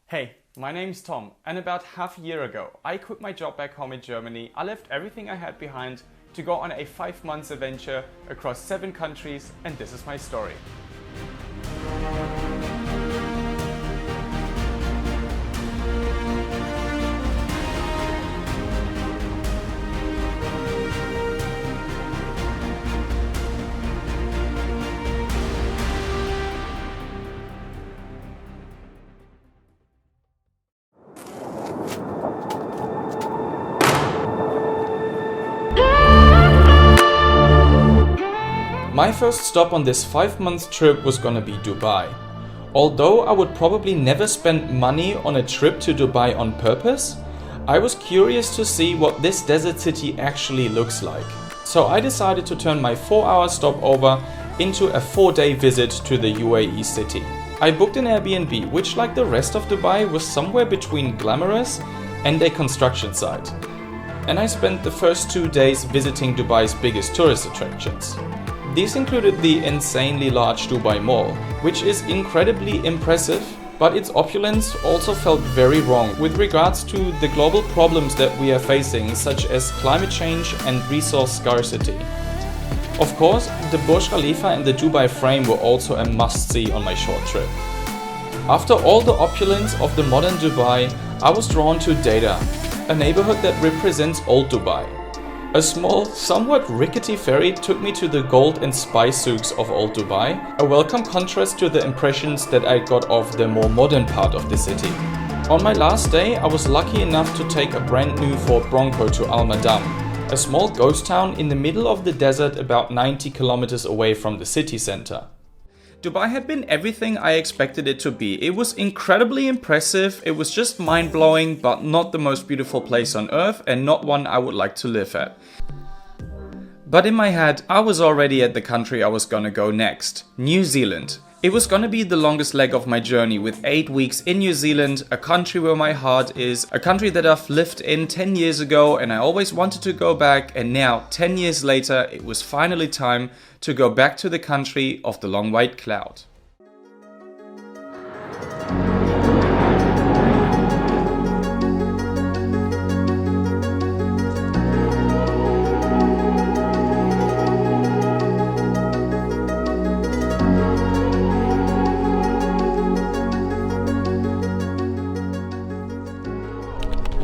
Hey, my name's Tom, and about half a year ago, I quit my job back home in Germany. I left everything I had behind to go on a 5 months adventure across 7 countries, and this is my story. My first stop on this 5 month trip was gonna be Dubai. Although I would probably never spend money on a trip to Dubai on purpose, I was curious to see what this desert city actually looks like. So I decided to turn my 4-hour stopover into a 4-day visit to the UAE city. I booked an Airbnb, which like the rest of Dubai was somewhere between glamorous and a construction site. And I spent the first 2 days visiting Dubai's biggest tourist attractions. These included the insanely large Dubai Mall, which is incredibly impressive, but its opulence also felt very wrong with regards to the global problems that we are facing, such as climate change and resource scarcity. Of course, the Burj Khalifa and the Dubai Frame were also a must-see on my short trip. After all the opulence of the modern Dubai, I was drawn to Dada, a neighborhood that represents old Dubai. A small, somewhat rickety ferry took me to the gold and spice souks of old Dubai, a welcome contrast to the impressions that I got of the more modern part of the city. On my last day, I was lucky enough to take a brand new Ford Bronco to Al Madam, a small ghost town in the middle of the desert about 90 kilometers away from the city center. Dubai had been everything I expected it to be. It was incredibly impressive, it was just mind-blowing, but not the most beautiful place on earth and not one I would like to live at. But in my head, I was already at the country I was gonna go next, New Zealand. It was gonna be the longest leg of my journey with 8 weeks in New Zealand, a country where my heart is, a country that I've lived in 10 years ago and I always wanted to go back, and now 10 years later it was finally time to go back to the country of the long white cloud.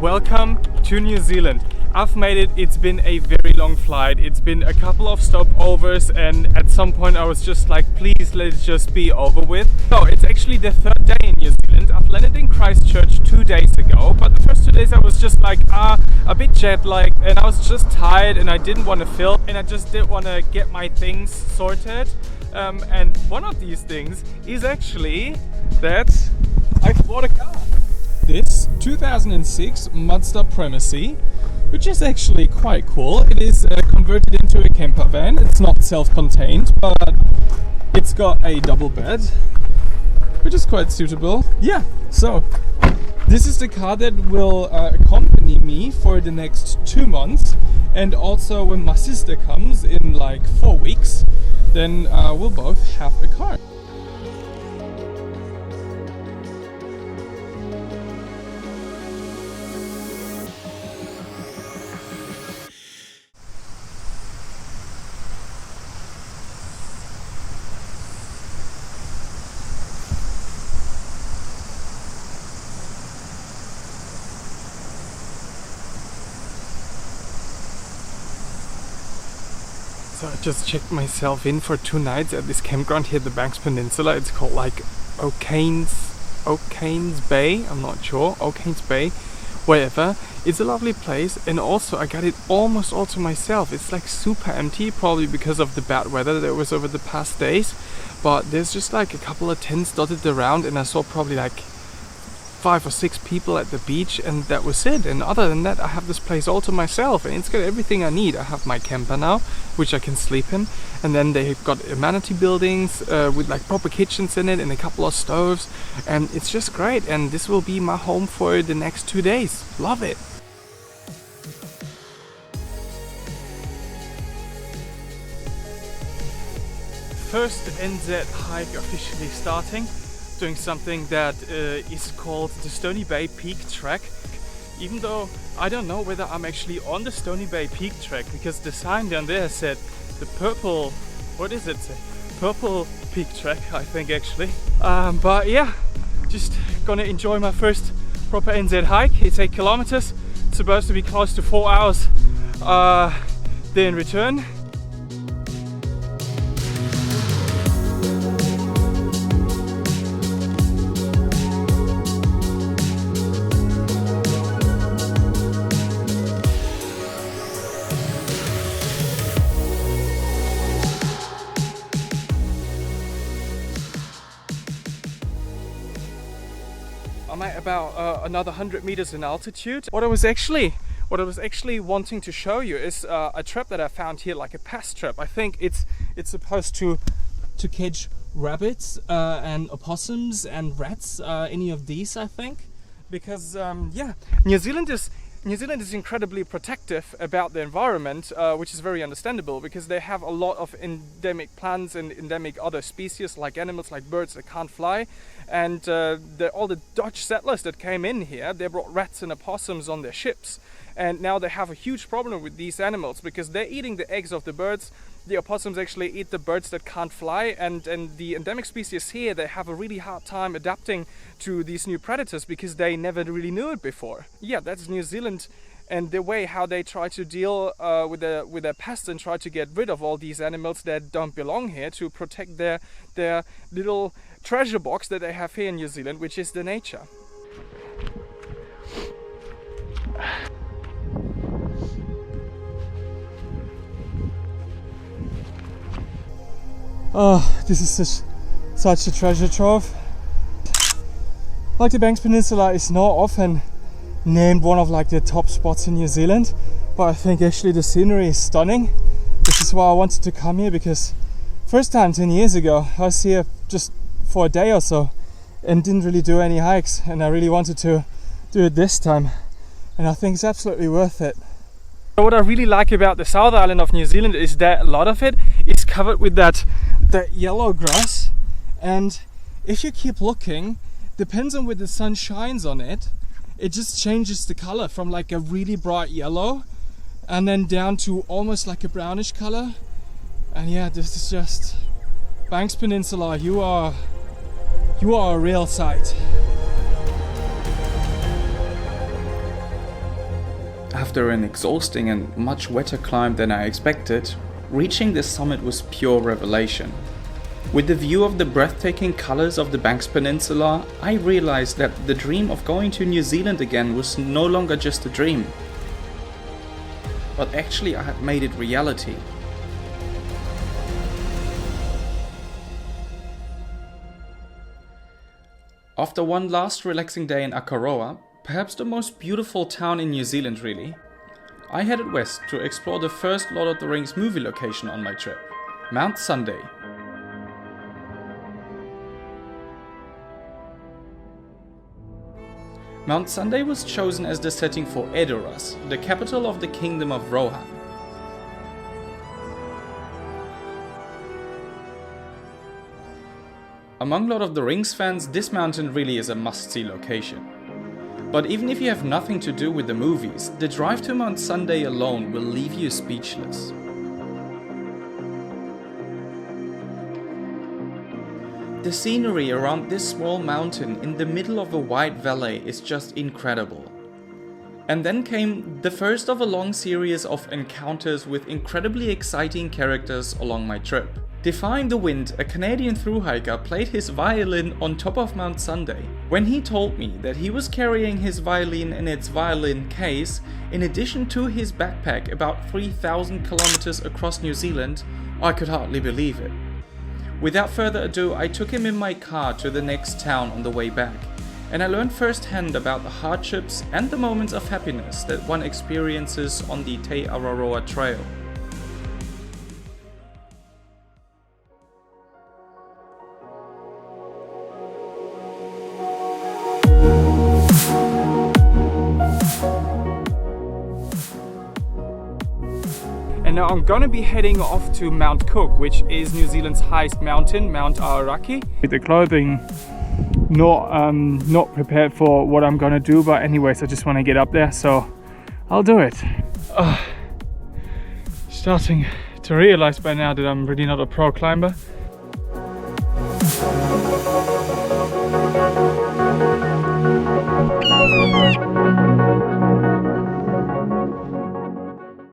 Welcome to New Zealand. I've made it. It's been a very long flight. It's been a couple of stopovers, and at some point I was just like, please let it just be over with. So it's actually the 3rd day in New Zealand. I've landed in Christchurch 2 days ago, but the first 2 days I was just like a bit jet lagged, and I was just tired and I didn't want to film, and I just did want to get my things sorted. And one of these things is actually that I bought a car. This 2006 Mazda Premacy, which is actually quite cool. It is converted into a camper van. It's not self-contained, but it's got a double bed, which is quite suitable. Yeah, so this is the car that will accompany me for the next 2 months, and also when my sister comes in like 4 weeks, then we'll both have a car. So I just checked myself in for 2 nights at this campground here at the Banks Peninsula. It's called like O'Kane's Bay, I'm not sure, O'Kane's Bay, whatever. It's a lovely place, and also I got it almost all to myself. It's like super empty, probably because of the bad weather that was over the past days, but there's just like a couple of tents dotted around, and I saw probably like 5 or 6 people at the beach, and that was it. And other than that, I have this place all to myself, and it's got everything I need. I have my camper now, which I can sleep in, and then they've got amenity buildings with like proper kitchens in it and a couple of stoves, and it's just great. And this will be my home for the next 2 days. Love it. First NZ hike officially starting. doing something that is called the Stony Bay Peak Trek. Even though I don't know whether I'm actually on the Stony Bay Peak Trek, because the sign down there said the purple, what is it? Purple Peak Trek, I think actually. But yeah, just gonna enjoy my first proper NZ hike. It's 8 kilometers. It's supposed to be close to 4 hours there in return. I'm at about another 100 meters in altitude. What I was actually wanting to show you is a trap that I found here, like a pass trap. I think it's supposed to catch rabbits and opossums and rats, any of these, I think, because yeah, New Zealand is incredibly protective about the environment, which is very understandable, because they have a lot of endemic plants and endemic other species, like animals, like birds that can't fly. And all the Dutch settlers that came in here, they brought rats and opossums on their ships. And now they have a huge problem with these animals, because they're eating the eggs of the birds. The opossums actually eat the birds that can't fly, and the endemic species here, they have a really hard time adapting to these new predators because they never really knew it before. Yeah, that's New Zealand and the way how they try to deal with their pests and try to get rid of all these animals that don't belong here, to protect their little treasure box that they have here in New Zealand, which is the nature. Oh, this is such a treasure trove. Like the Banks Peninsula is not often named one of like the top spots in New Zealand, but I think actually the scenery is stunning. This is why I wanted to come here, because first time 10 years ago I was here just for a day or so and didn't really do any hikes, and I really wanted to do it this time, and I think it's absolutely worth it. What I really like about the South Island of New Zealand is that a lot of it is covered with that yellow grass, and if you keep looking, depends on where the sun shines on it, it just changes the color from like a really bright yellow and then down to almost like a brownish color. And yeah, this is just Banks Peninsula. You are a real sight. After an exhausting and much wetter climb than I expected, reaching the summit was pure revelation. With the view of the breathtaking colors of the Banks Peninsula, I realized that the dream of going to New Zealand again was no longer just a dream, but actually I had made it reality. After one last relaxing day in Akaroa, perhaps the most beautiful town in New Zealand really, I headed west to explore the first Lord of the Rings movie location on my trip, Mount Sunday. Mount Sunday was chosen as the setting for Edoras, the capital of the Kingdom of Rohan. Among Lord of the Rings fans, this mountain really is a must-see location. But even if you have nothing to do with the movies, the drive to Mount Sunday alone will leave you speechless. The scenery around this small mountain in the middle of a wide valley is just incredible. And then came the first of a long series of encounters with incredibly exciting characters along my trip. Defying the wind, a Canadian thru-hiker played his violin on top of Mount Sunday. When he told me that he was carrying his violin in its violin case, in addition to his backpack about 3,000 kilometers across New Zealand, I could hardly believe it. Without further ado, I took him in my car to the next town on the way back, and I learned firsthand about the hardships and the moments of happiness that one experiences on the Te Araroa Trail. And now I'm gonna be heading off to Mount Cook, which is New Zealand's highest mountain, Mount Aoraki. The clothing not prepared for what I'm gonna do, but anyways, I just want to get up there, so I'll do it. Starting to realize by now that I'm really not a pro climber.